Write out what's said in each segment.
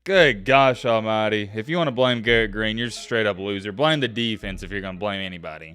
Good gosh almighty. If you want to blame Garrett Green, you're a straight up loser. Blame the defense if you're going to blame anybody.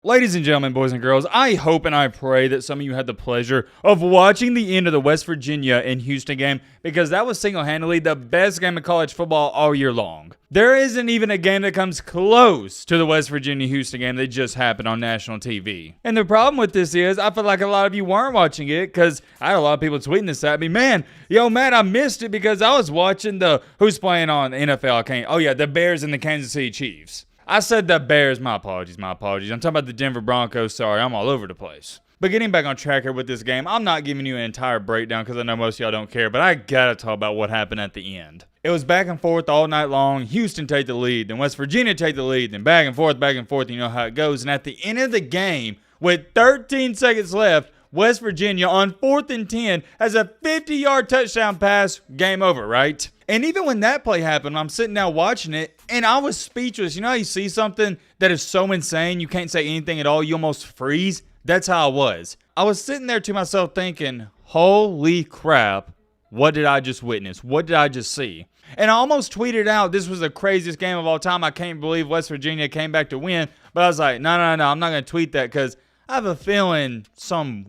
Ladies and gentlemen, boys and girls, I hope and I pray that some of you had the pleasure of watching the end of the West Virginia and Houston game, because that was single-handedly the best game of college football all year long. There isn't even a game that comes close to the West Virginia-Houston game that just happened on national TV. And the problem with this is, I feel like a lot of you weren't watching it, because I had a lot of people tweeting this at me. Man, Matt, I missed it because I was watching who's playing on the NFL. The Bears and the Kansas City Chiefs. I said the Bears. My apologies. I'm talking about the Denver Broncos. Sorry, I'm all over the place. But getting back on track here with this game, I'm not giving you an entire breakdown because I know most of y'all don't care, but I gotta talk about what happened at the end. It was back and forth all night long. Houston take the lead, then West Virginia take the lead, then back and forth, you know how it goes. And at the end of the game, with 13 seconds left, West Virginia on 4th and 10 has a 50-yard touchdown pass. Game over, right? And even when that play happened, I'm sitting down watching it, and I was speechless. You know how you see something that is so insane, you can't say anything at all, you almost freeze? That's how I was. I was sitting there to myself thinking, holy crap, what did I just witness? What did I just see? And I almost tweeted out, this was the craziest game of all time. I can't believe West Virginia came back to win. But I was like, no, I'm not going to tweet that because I have a feeling some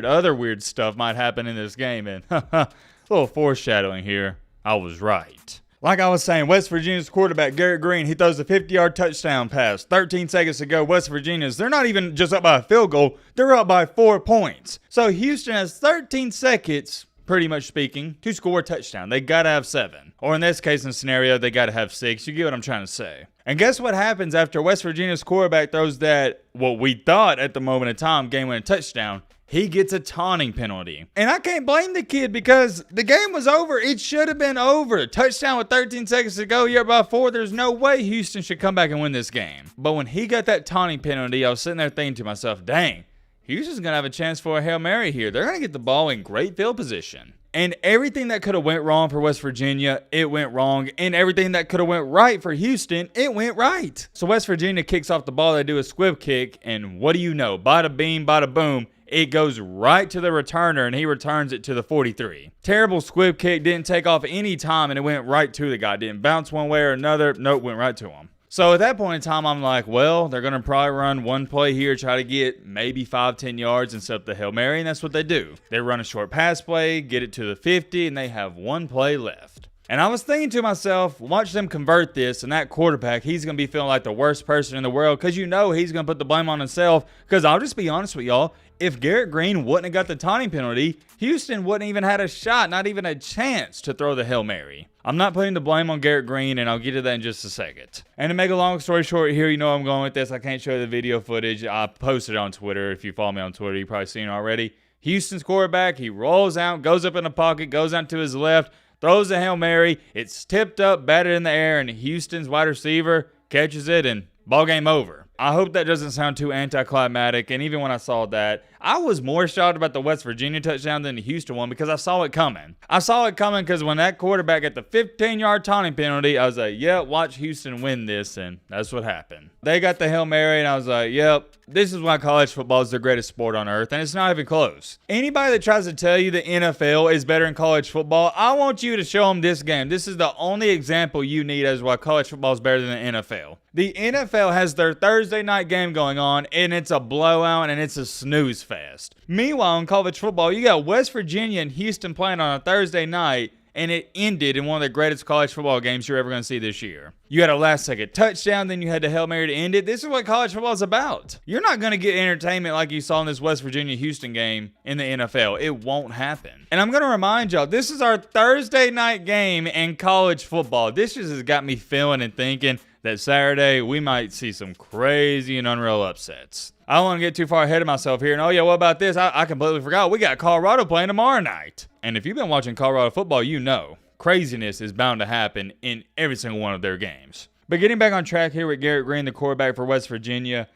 other weird stuff might happen in this game. And a little foreshadowing here. I was right. Like I was saying, West Virginia's quarterback, Garrett Green, he throws a 50-yard touchdown pass. 13 seconds to go, West Virginia's, they're not even just up by a field goal. They're up by 4 points. So Houston has 13 seconds, pretty much speaking, to score a touchdown. They got to have 7. Or in this case and scenario, they got to have 6. You get what I'm trying to say. And guess what happens after West Virginia's quarterback throws that, what we thought at the moment in time, game-winning touchdown? He gets a taunting penalty. And I can't blame the kid because the game was over. It should have been over. Touchdown with 13 seconds to go. You're up by 4. There's no way Houston should come back and win this game. But when he got that taunting penalty, I was sitting there thinking to myself, dang, Houston's going to have a chance for a Hail Mary here. They're going to get the ball in great field position. And everything that could have went wrong for West Virginia, it went wrong. And everything that could have went right for Houston, it went right. So West Virginia kicks off the ball. They do a squib kick. And what do you know? Bada bing, bada boom. It goes right to the returner, and he returns it to the 43. Terrible squib kick. Didn't take off any time, and it went right to the guy. Didn't bounce one way or another. Nope, went right to him. So at that point in time, I'm like, well, they're going to probably run one play here, try to get maybe 5-10 yards and set up the Hail Mary, and that's what they do. They run a short pass play, get it to the 50, and they have one play left. And I was thinking to myself, watch them convert this, and that quarterback, he's going to be feeling like the worst person in the world because you know he's going to put the blame on himself. Because I'll just be honest with y'all, if Garrett Green wouldn't have got the taunting penalty, Houston wouldn't even had a shot, not even a chance to throw the Hail Mary. I'm not putting the blame on Garrett Green, and I'll get to that in just a second. And to make a long story short here, you know where I'm going with this. I can't show you the video footage. I posted it on Twitter. If you follow me on Twitter, you've probably seen it already. Houston's quarterback, he rolls out, goes up in the pocket, goes out to his left, throws a Hail Mary. It's tipped up, batted in the air, and Houston's wide receiver catches it, and ball game over. I hope that doesn't sound too anticlimactic, and even when I saw that, I was more shocked about the West Virginia touchdown than the Houston one because I saw it coming. I saw it coming because when that quarterback got the 15-yard taunting penalty, I was like, yep, watch Houston win this, and that's what happened. They got the Hail Mary, and I was like, yep, this is why college football is the greatest sport on earth, and it's not even close. Anybody that tries to tell you the NFL is better than college football, I want you to show them this game. This is the only example you need as why college football is better than the NFL. The NFL has their Thursday night game going on, and it's a blowout, and it's a snooze fest. Meanwhile, in college football, you got West Virginia and Houston playing on a Thursday night, and it ended in one of the greatest college football games you're ever going to see this year. You had a last-second touchdown, then you had the Hail Mary to end it. This is what college football is about. You're not going to get entertainment like you saw in this West Virginia-Houston game in the NFL. It won't happen. And I'm going to remind y'all, this is our Thursday night game in college football. This just has got me feeling and thinking that Saturday we might see some crazy and unreal upsets. I don't want to get too far ahead of myself here. And oh yeah, what about this? I completely forgot. We got Colorado playing tomorrow night. And if you've been watching Colorado football, you know craziness is bound to happen in every single one of their games. But getting back on track here with Garrett Green, the quarterback for West Virginia,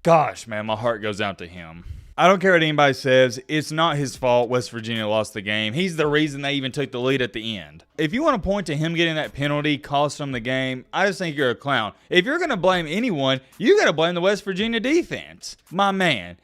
gosh, man, my heart goes out to him. I don't care what anybody says. It's not his fault West Virginia lost the game. He's the reason they even took the lead at the end. If you want to point to him getting that penalty, cost him the game, I just think you're a clown. If you're going to blame anyone, you got to blame the West Virginia defense. My man,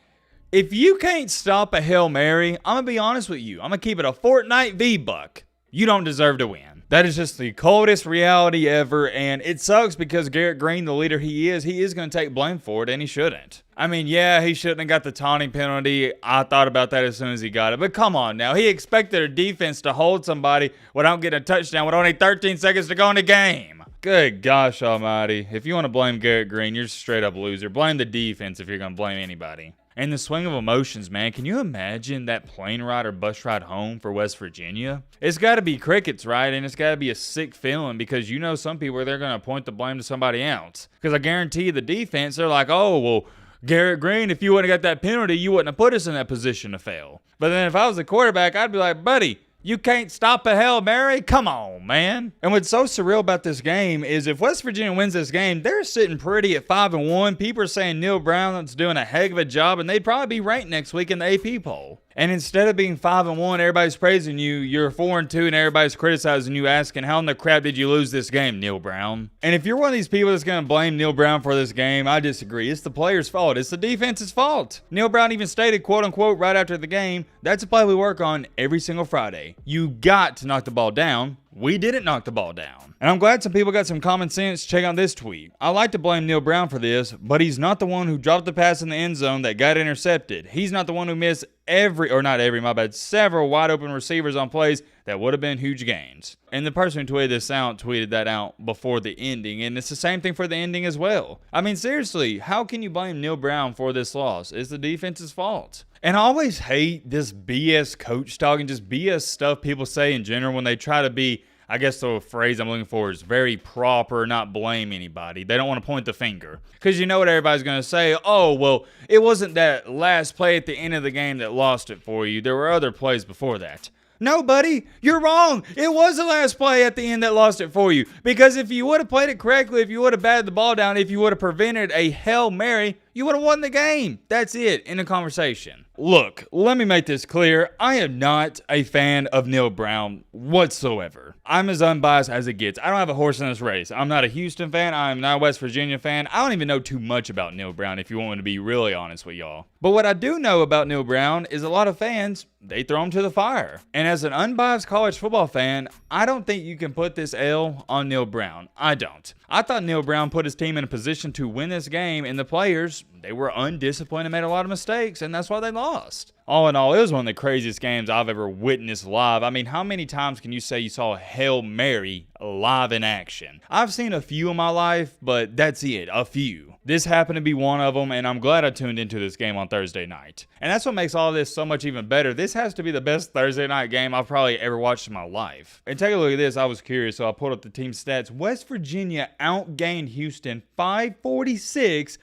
If you can't stop a Hail Mary, I'm going to be honest with you. I'm going to keep it a Fortnite V-Buck. You don't deserve to win. That is just the coldest reality ever, and it sucks because Garrett Green, the leader he is going to take blame for it, and he shouldn't. I mean, yeah, he shouldn't have got the taunting penalty. I thought about that as soon as he got it, but come on now. He expected a defense to hold somebody without getting a touchdown with only 13 seconds to go in the game. Good gosh almighty. If you want to blame Garrett Green, you're a straight up loser. Blame the defense if you're going to blame anybody. And the swing of emotions, man. Can you imagine that plane ride or bus ride home for West Virginia? It's got to be crickets, right? And it's got to be a sick feeling because you know some people, they're going to point the blame to somebody else. Because I guarantee you the defense, they're like, oh, well, Garrett Green, if you wouldn't have got that penalty, you wouldn't have put us in that position to fail. But then if I was the quarterback, I'd be like, buddy, you can't stop a Hail Mary? Come on, man. And what's so surreal about this game is if West Virginia wins this game, they're sitting pretty at 5-1. People are saying Neal Brown's doing a heck of a job, and they'd probably be ranked next week in the AP poll. And instead of being 5-1, everybody's praising you, you're 4-2, and everybody's criticizing you, asking, how in the crap did you lose this game, Neal Brown? And if you're one of these people that's going to blame Neal Brown for this game, I disagree. It's the player's fault. It's the defense's fault. Neal Brown even stated, quote unquote, right after the game, that's a play we work on every single Friday. You got to knock the ball down. We didn't knock the ball down. And I'm glad some people got some common sense. Check out this tweet. I like to blame Neal Brown for this, but he's not the one who dropped the pass in the end zone that got intercepted. He's not the one who missed several wide open receivers on plays that would have been huge gains. And the person who tweeted this out tweeted that out before the ending, and it's the same thing for the ending as well. I mean, seriously, how can you blame Neal Brown for this loss? It's the defense's fault. And I always hate this BS coach talk and just BS stuff people say in general when they try to be, I guess the phrase I'm looking for is very proper, not blame anybody. They don't want to point the finger. Because you know what everybody's going to say? Oh, well, it wasn't that last play at the end of the game that lost it for you. There were other plays before that. No, buddy, you're wrong. It was the last play at the end that lost it for you. Because if you would have played it correctly, if you would have batted the ball down, if you would have prevented a Hail Mary, you would have won the game. That's it. In a conversation. Look, let me make this clear. I am not a fan of Neal Brown whatsoever. I'm as unbiased as it gets. I don't have a horse in this race. I'm not a Houston fan. I'm not a West Virginia fan. I don't even know too much about Neal Brown, if you want me to be really honest with y'all. But what I do know about Neal Brown is a lot of fans, they throw him to the fire. And as an unbiased college football fan, I don't think you can put this L on Neal Brown. I don't. I thought Neal Brown put his team in a position to win this game, and the players, they were undisciplined and made a lot of mistakes, and that's why they lost. All in all, it was one of the craziest games I've ever witnessed live. I mean, how many times can you say you saw a Hail Mary live in action? I've seen a few in my life, but that's it, a few. This happened to be one of them, and I'm glad I tuned into this game on Thursday night. And that's what makes all of this so much even better. This has to be the best Thursday night game I've probably ever watched in my life. And take a look at this. I was curious, so I pulled up the team stats. West Virginia outgained Houston 546,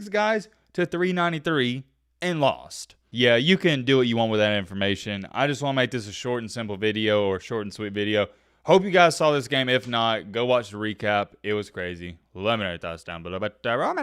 guys, to 393 and lost. Yeah, you can do what you want with that information. I just want to make this a short and simple video, or short and sweet video. Hope you guys saw this game. If not, go watch the recap. It was crazy. Let me know your thoughts down below. But Roman.